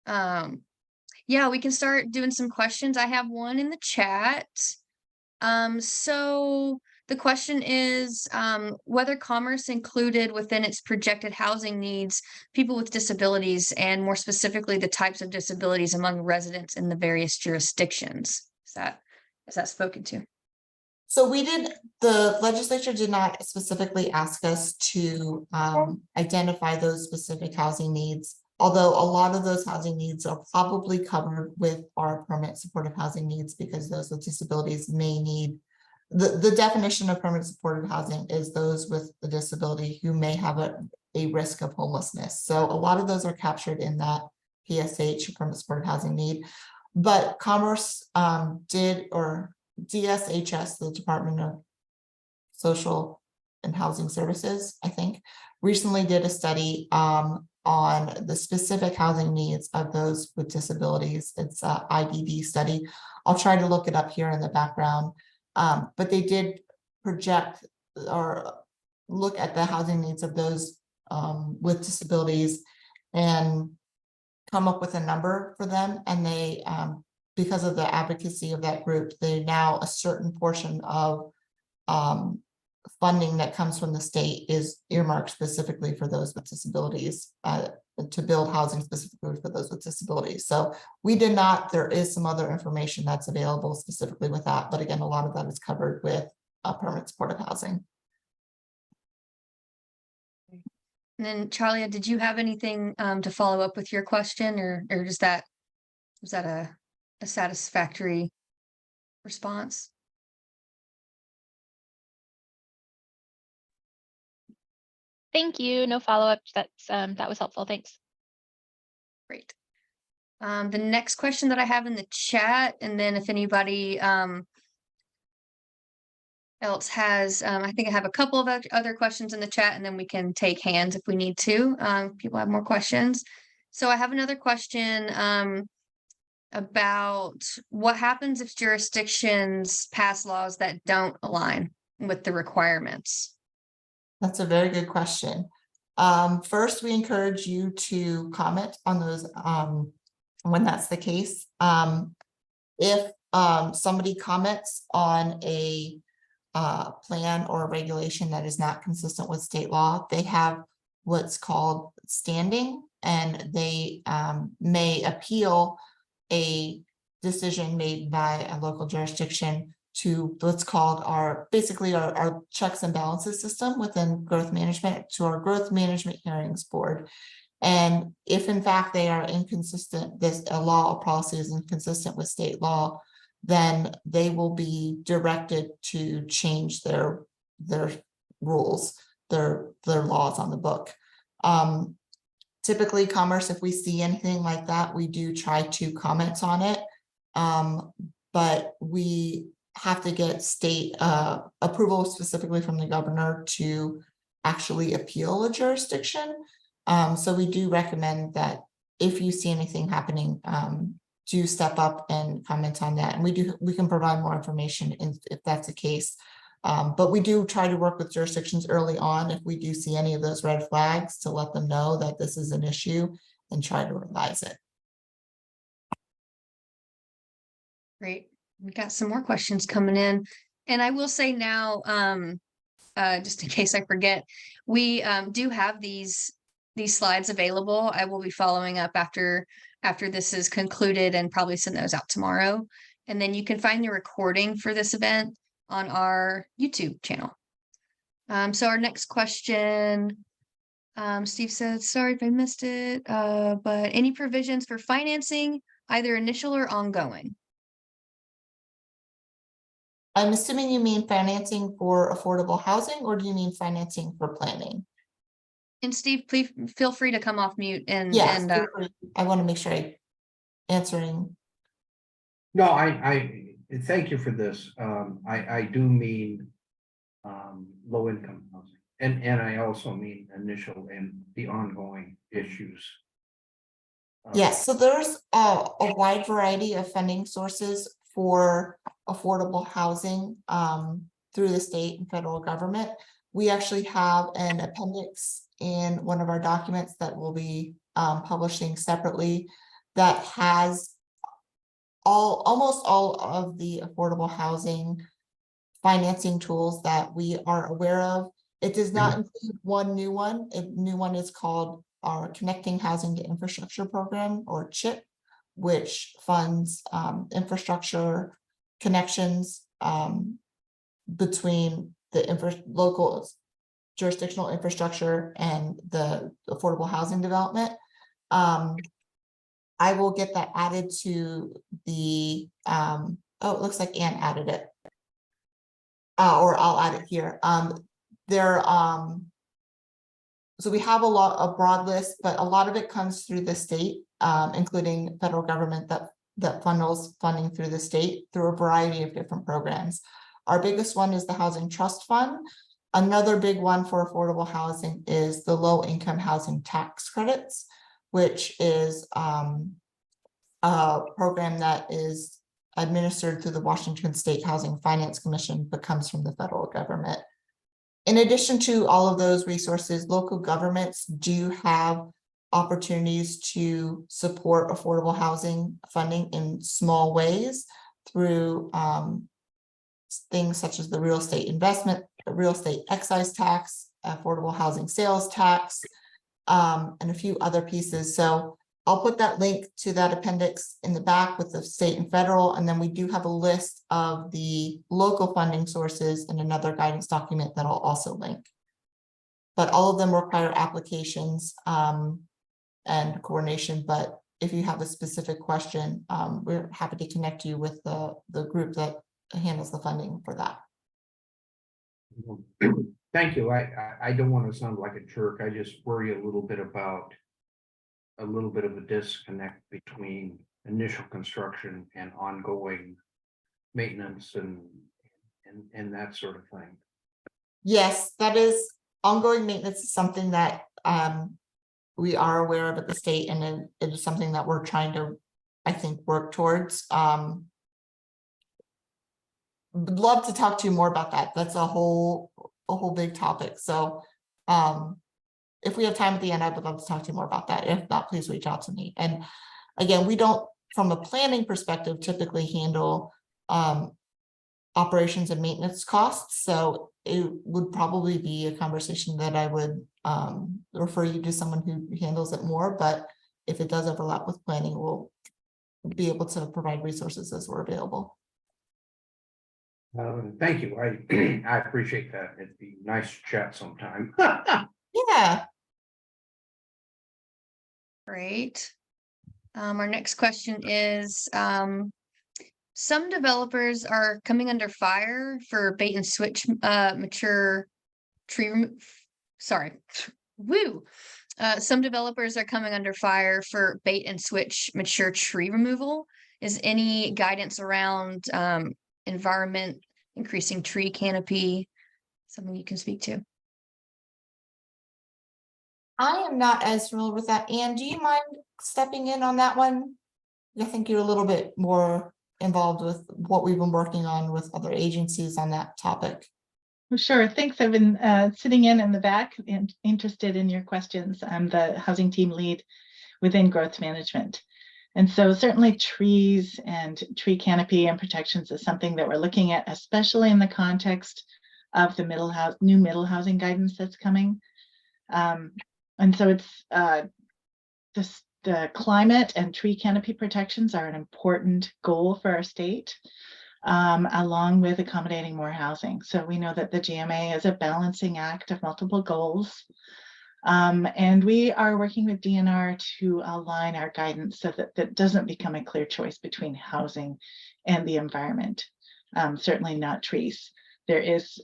Yeah, we can start doing some questions. I have one in the chat. So the question is whether Commerce included within its projected housing needs people with disabilities, and more specifically the types of disabilities among residents in the various jurisdictions. Is that spoken to? So the legislature did not specifically ask us to identify those specific housing needs, although a lot of those housing needs are probably covered with our permanent supportive housing needs, because those with disabilities may need, the definition of permanent supportive housing is those with a disability who may have a a risk of homelessness. So a lot of those are captured in that PSH, permanent supportive housing need. But Commerce did, or DSHS, the Department of Social and Housing Services, I think, recently did a study on the specific housing needs of those with disabilities. It's a IDD study. I'll try to look it up here in the background. But they did project or look at the housing needs of those with disabilities and come up with a number for them. And they, because of the advocacy of that group, they now a certain portion of funding that comes from the state is earmarked specifically for those with disabilities, to build housing specifically for those with disabilities. So we did not, there is some other information that's available specifically with that, but again, a lot of that is covered with permanent supportive housing. And then Charlie, did you have anything to follow up with your question, or was that a satisfactory response? Thank you. No follow-up. That was helpful. Thanks. Great. The next question that I have in the chat, and then if anybody else has, I think I have a couple of other questions in the chat, and then we can take hands if we need to. People have more questions. So I have another question about what happens if jurisdictions pass laws that don't align with the requirements. That's a very good question. First, we encourage you to comment on those when that's the case. If somebody comments on a plan or a regulation that is not consistent with state law, they have what's called standing, and they may appeal a decision made by a local jurisdiction to what's called our checks and balances system within growth management, to our growth management hearings board. And if in fact they are inconsistent, a law or policy is inconsistent with state law, then they will be directed to change their rules, their laws on the book. Typically, Commerce, if we see anything like that, we do try to comment on it, but we have to get state approval specifically from the governor to actually appeal a jurisdiction. So we do recommend that if you see anything happening, do step up and comment on that. And we can provide more information if that's the case. But we do try to work with jurisdictions early on if we do see any of those red flags to let them know that this is an issue and try to revise it. Great. We got some more questions coming in. And I will say now, just in case I forget, we do have these slides available. I will be following up after this is concluded and probably send those out tomorrow. And then you can find the recording for this event on our YouTube channel. So our next question, Steve says, sorry if I missed it, but any provisions for financing, either initial or ongoing? I'm assuming you mean financing for affordable housing, or do you mean financing for planning? And Steve, please feel free to come off mute and I want to make sure I'm answering. No, I thank you for this. I do mean low income housing, and I also mean initial and the ongoing issues. Yes, so there's a wide variety of funding sources for affordable housing through the state and federal government. We actually have an appendix in one of our documents that we'll be publishing separately that has almost all of the affordable housing financing tools that we are aware of. It does not include one new one. A new one is called our Connecting Housing to Infrastructure Program, or CHIP, which funds infrastructure connections between the local jurisdictional infrastructure and the affordable housing development. I will get that added to the, oh, it looks like Ann added it. Or I'll add it here. so we have a broad list, but a lot of it comes through the state, including federal government that funnels funding through the state through a variety of different programs. Our biggest one is the Housing Trust Fund. Another big one for affordable housing is the low income housing tax credits, which is a program that is administered through the Washington State Housing Finance Commission, but comes from the federal government. In addition to all of those resources, local governments do have opportunities to support affordable housing funding in small ways through things such as the real estate excise tax, affordable housing sales tax, and a few other pieces. So I'll put that link to that appendix in the back with the state and federal, and then we do have a list of the local funding sources in another guidance document that I'll also link. But all of them require applications and coordination. But if you have a specific question, we're happy to connect you with the group that handles the funding for that. Thank you. I don't want to sound like a jerk. I just worry a little bit about a little bit of a disconnect between initial construction and ongoing maintenance and that sort of thing. Yes, that is ongoing maintenance is something that we are aware of at the state, and it is something that we're trying to, I think, work towards. Would love to talk to you more about that. That's a whole big topic. So if we have time at the end, I would love to talk to you more about that. If not, please reach out to me. And again, we don't, from a planning perspective, typically handle operations and maintenance costs. So it would probably be a conversation that I would refer you to someone who handles it more. But if it does overlap with planning, we'll be able to provide resources as we're available. Thank you. I appreciate that. It'd be nice to chat sometime. Yeah. Great. Our next question is, some developers are coming under fire for bait and switch mature tree some developers are coming under fire for bait and switch mature tree removal. Is any guidance around environment, increasing tree canopy, something you can speak to? I am not as familiar with that. Anne, do you mind stepping in on that one? I think you're a little bit more involved with what we've been working on with other agencies on that topic. Sure. Thanks. I've been sitting in the back and interested in your questions. I'm the housing team lead within growth management. And so certainly trees and tree canopy and protections is something that we're looking at, especially in the context of the new middle housing guidance that's coming. And so it's the climate and tree canopy protections are an important goal for our state, along with accommodating more housing. So we know that the GMA is a balancing act of multiple goals. And we are working with DNR to align our guidance so that that doesn't become a clear choice between housing and the environment, certainly not trees. There is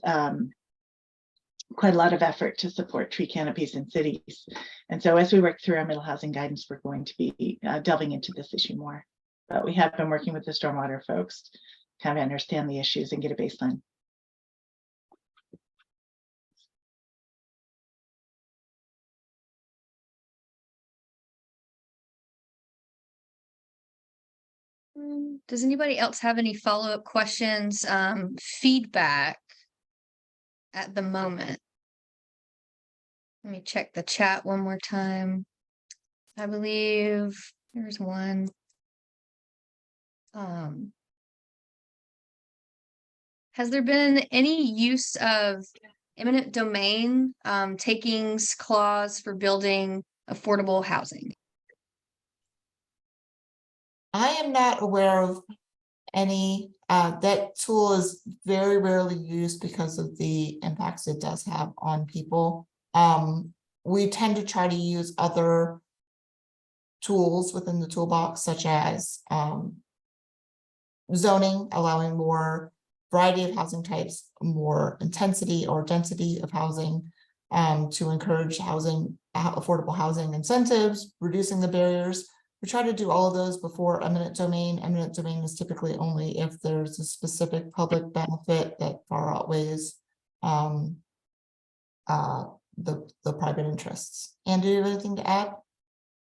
quite a lot of effort to support tree canopies in cities. And so as we work through our middle housing guidance, we're going to be delving into this issue more. But we have been working with the stormwater folks to kind of understand the issues and get a baseline. Does anybody else have any follow-up questions, feedback at the moment? Let me check the chat one more time. I believe there's one. Has there been any use of eminent domain takings clause for building affordable housing? I am not aware of any. That tool is very rarely used because of the impacts it does have on people. We tend to try to use other tools within the toolbox, such as zoning, allowing more variety of housing types, more intensity or density of housing, to encourage housing, affordable housing incentives, reducing the barriers. We try to do all of those before eminent domain. Eminent domain is typically only if there's a specific public benefit that far outweighs the private interests. And do you have anything to add?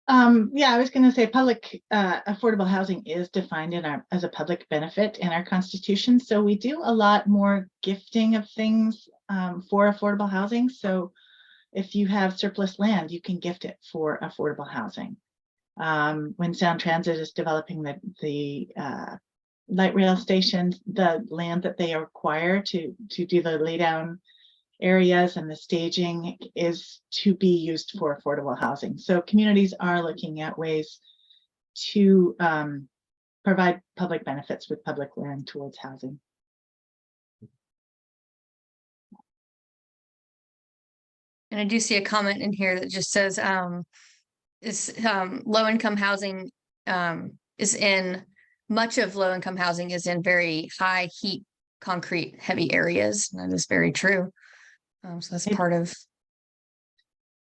Yeah, I was going to say public affordable housing is defined in our as a public benefit in our Constitution. So we do a lot more gifting of things for affordable housing. So if you have surplus land, you can gift it for affordable housing. When Sound Transit is developing the light rail stations, the land that they acquire to do the laydown areas and the staging is to be used for affordable housing. So communities are looking at ways to provide public benefits with public land towards housing. And I do see a comment in here that just says, low-income housing is in, much of low-income housing is in very high heat, concrete, heavy areas. And that is very true. So that's part of.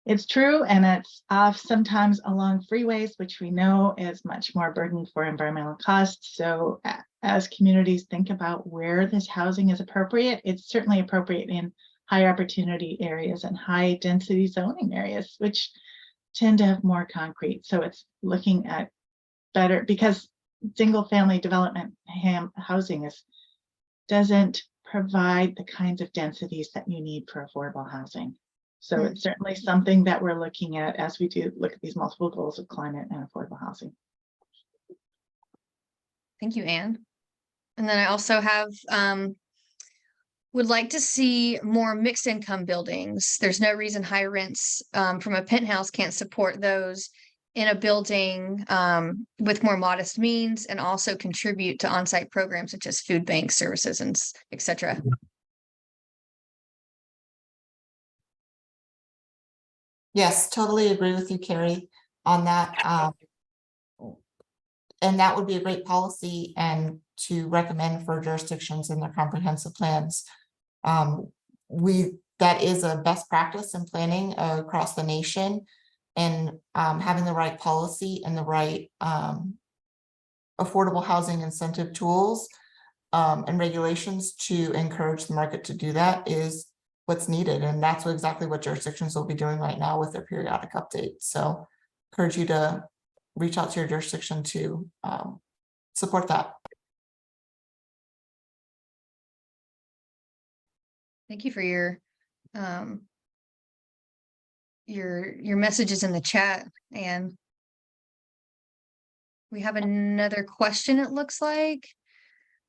It's true, and it's off sometimes along freeways, which we know is much more burden for environmental costs. So as communities think about where this housing is appropriate, it's certainly appropriate in high opportunity areas and high density zoning areas, which tend to have more concrete. So it's looking at better, because single family development housing doesn't provide the kinds of densities that you need for affordable housing. So it's certainly something that we're looking at as we do look at these multiple goals of climate and affordable housing. Thank you, Anne. And then I also have, would like to see more mixed income buildings. There's no reason high rents from a penthouse can't support those in a building with more modest means, and also contribute to on-site programs such as food bank services and etc. Yes, totally agree with you, Carrie, on that. And that would be a great policy and to recommend for jurisdictions in their comprehensive plans. That is a best practice in planning across the nation, and having the right policy and the right affordable housing incentive tools and regulations to encourage the market to do that is what's needed. And that's exactly what jurisdictions will be doing right now with their periodic updates. So encourage you to reach out to your jurisdiction to support that. Thank you for your messages in the chat. And we have another question, it looks like.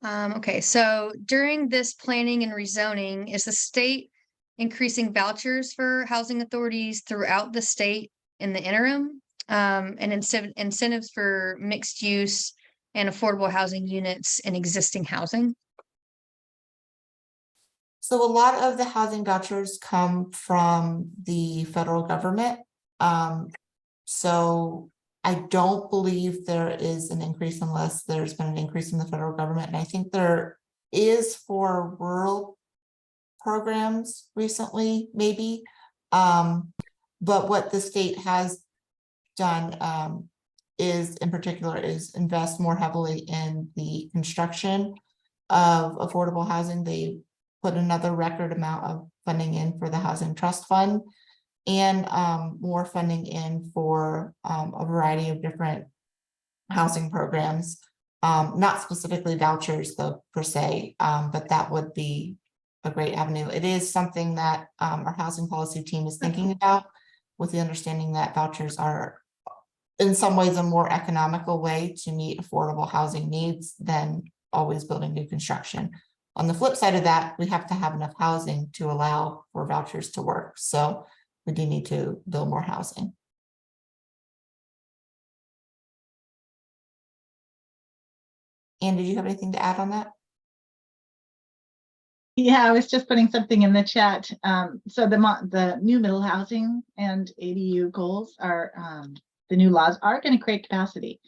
Okay, so during this planning and rezoning, is the state increasing vouchers for housing authorities throughout the state in the interim? And incentives for mixed use and affordable housing units in existing housing? So a lot of the housing vouchers come from the federal government. So I don't believe there is an increase unless there's been an increase in the federal government. And I think there is for rural programs recently, maybe. But what the state has done is in particular is invest more heavily in the construction of affordable housing. They put another record amount of funding in for the Housing Trust Fund, and more funding in for a variety of different housing programs, not specifically vouchers though per se, but that would be a great avenue. It is something that our housing policy team is thinking about, with the understanding that vouchers are in some ways a more economical way to meet affordable housing needs than always building new construction. On the flip side of that, we have to have enough housing to allow for vouchers to work. So we do need to build more housing. Anne, did you have anything to add on that? Yeah, I was just putting something in the chat. So the new middle housing and ADU goals are, the new laws are going to create capacity.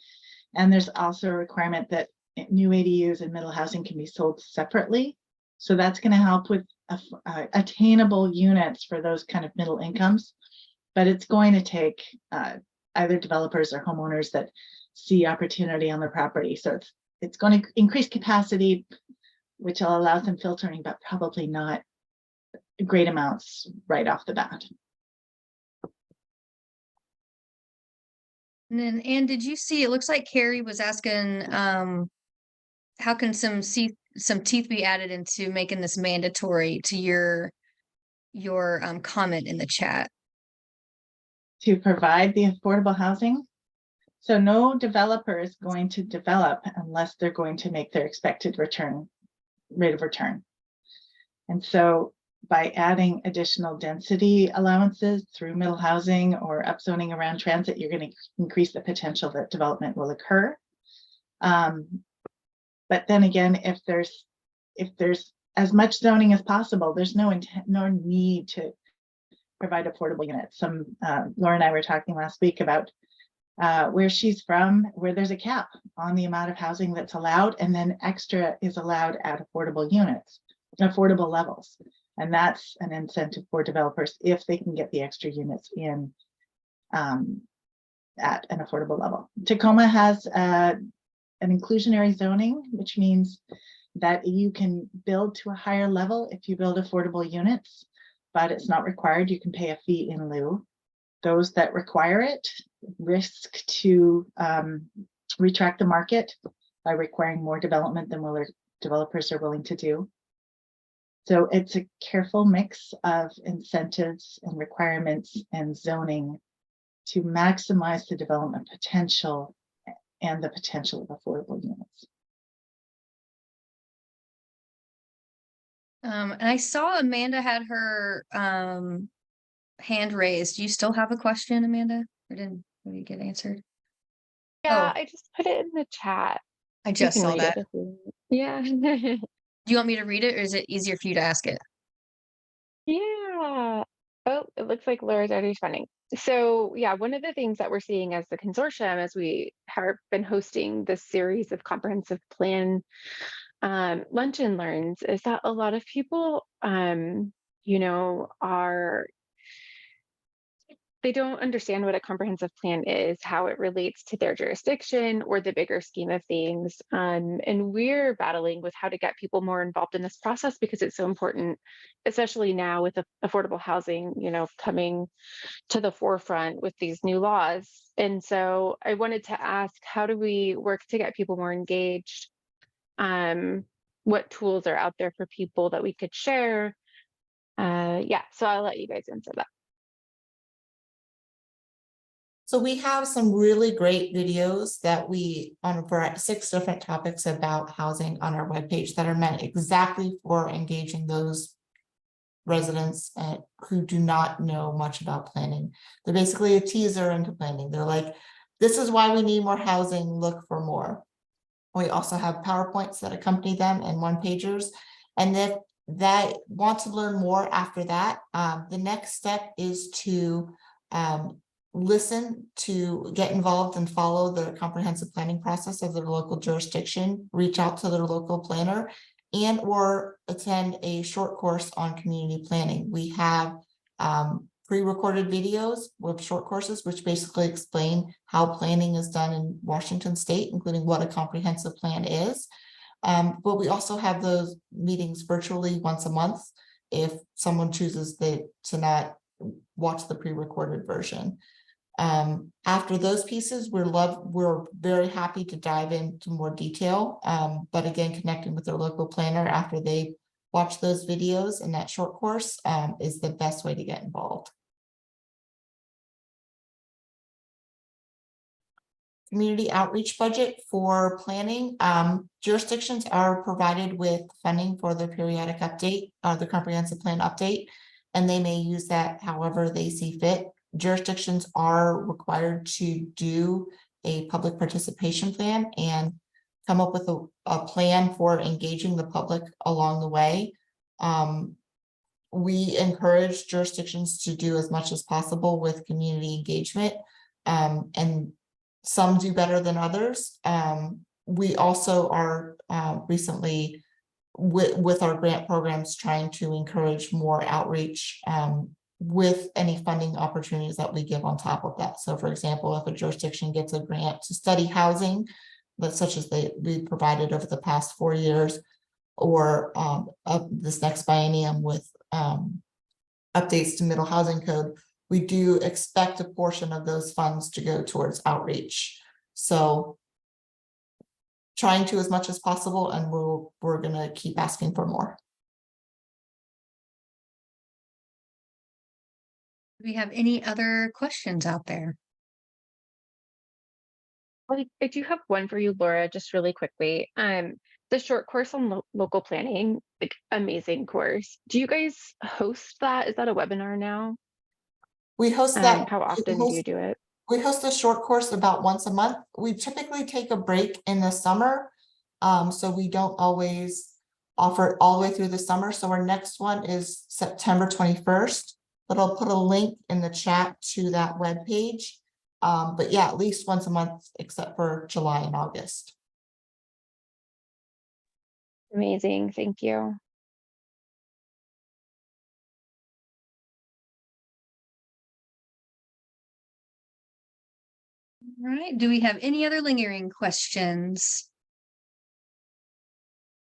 And there's also a requirement that new ADUs and middle housing can be sold separately. So that's going to help with attainable units for those kind of middle incomes. But it's going to take either developers or homeowners that see opportunity on their property. So it's going to increase capacity, which will allow some filtering, but probably not great amounts right off the bat. And then, Anne, did you see, it looks like Carrie was asking, how can some teeth be added into making this mandatory to your comment in the chat? To provide the affordable housing. So no developer is going to develop unless they're going to make their expected rate of return. And so by adding additional density allowances through middle housing or upzoning around transit, you're going to increase the potential that development will occur. But then again, if there's as much zoning as possible, there's no need to provide affordable units. Laura and I were talking last week about where she's from, where there's a cap on the amount of housing that's allowed, and then extra is allowed at affordable levels. And that's an incentive for developers if they can get the extra units in at an affordable level. Tacoma has an inclusionary zoning, which means that you can build to a higher level if you build affordable units, but it's not required. You can pay a fee in lieu. Those that require it risk to retract the market by requiring more development than developers are willing to do. So it's a careful mix of incentives and requirements and zoning to maximize the development potential and the potential of affordable units. And I saw Amanda had her hand raised. Do you still have a question, Amanda? Or did you get answered? Yeah, Oh. I just put it in the chat. I You just can saw read that. it if you want. Yeah. Do you want me to read it, or is it easier for you to ask it? Yeah. Oh, it looks like Laura's already responding. So yeah, one of the things that we're seeing as the consortium, as we have been hosting this series of comprehensive plan lunch and learns, is that a lot of people, they don't understand what a comprehensive plan is, how it relates to their jurisdiction or the bigger scheme of things. And we're battling with how to get people more involved in this process because it's so important, especially now with affordable housing, coming to the forefront with these new laws. And so I wanted to ask, how do we work to get people more engaged? What tools are out there for people that we could share? Yeah, so I'll let you guys answer that. So we have some really great videos that we on 6 different topics about housing on our webpage that are meant exactly for engaging those residents who do not know much about planning. They're basically a teaser into planning. They're like, this is why we need more housing, look for more. We also have PowerPoints that accompany them and one-pagers. And if that want to learn more after that, the next step is to listen, to get involved and follow the comprehensive planning process of their local jurisdiction, reach out to their local planner, and or attend a short course on community planning. We have pre-recorded videos with short courses, which basically explain how planning is done in Washington State, including what a comprehensive plan is. But we also have those meetings virtually once a month if someone chooses to not watch the pre-recorded version. After those pieces, we're very happy to dive into more detail. But again, connecting with their local planner after they watch those videos and that short course is the best way to get involved. Community outreach budget for planning. Jurisdictions are provided with funding for their periodic update, the comprehensive plan update, and they may use that however they see fit. Jurisdictions are required to do a public participation plan and come up with a plan for engaging the public along the way. We encourage jurisdictions to do as much as possible with community engagement, and some do better than others. We also are recently with our grant programs, trying to encourage more outreach with any funding opportunities that we give on top of that. So for example, if a jurisdiction gets a grant to study housing, such as we provided over the past 4 years, or this next biennium with updates to middle housing code, we do expect a portion of those funds to go towards outreach. So trying to as much as possible, and we're going to keep asking for more. Do we have any other questions out there? I do have one for you, Laura, just really quickly. The short course on local planning, like amazing course. Do you guys host that? Is that a webinar now? We host that. How often do you do it? We host a short course about once a month. We typically take a break in the summer, so we don't always offer it all the way through the summer. So our next one is September 21st, but I'll put a link in the chat to that webpage. But yeah, at least once a month, except for July and August. Amazing, thank you. All right, do we have any other lingering questions?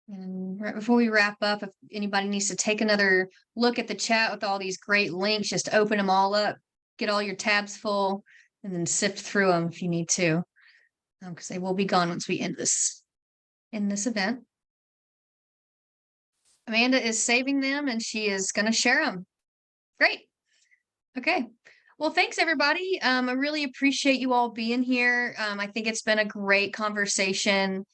And right before we wrap up, if anybody needs to take another look at the chat with all these great links, just open them all up, get all your tabs full, and then sift through them if you need to, because they will be gone once we end this event. Amanda is saving them and she is going to share them. Great. Okay. Well, thanks everybody. I really appreciate you all being here. I think it's been a great conversation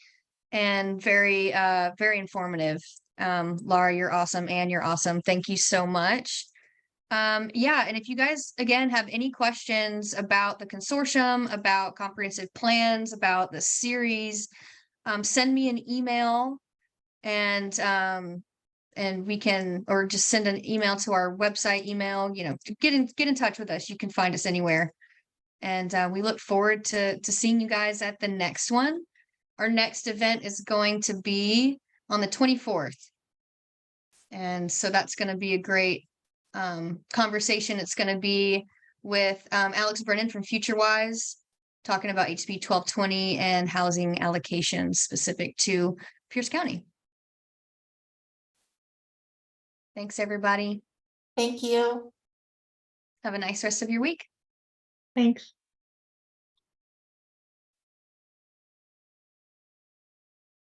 and very, very informative. Laura, you're awesome. Anne, you're awesome. Thank you so much. Yeah, and if you guys, again, have any questions about the consortium, about comprehensive plans, about the series, send me an email and we can, or just send an email to our website email, get in touch with us. You can find us anywhere. And we look forward to seeing you guys at the next one. Our next event is going to be on the 24th. And so that's going to be a great conversation. It's going to be with Alex Brennan from FutureWise, talking about HB 1220 and housing allocations specific to Pierce County. Thanks, everybody. Thank you. Have a nice rest of your week. Thanks.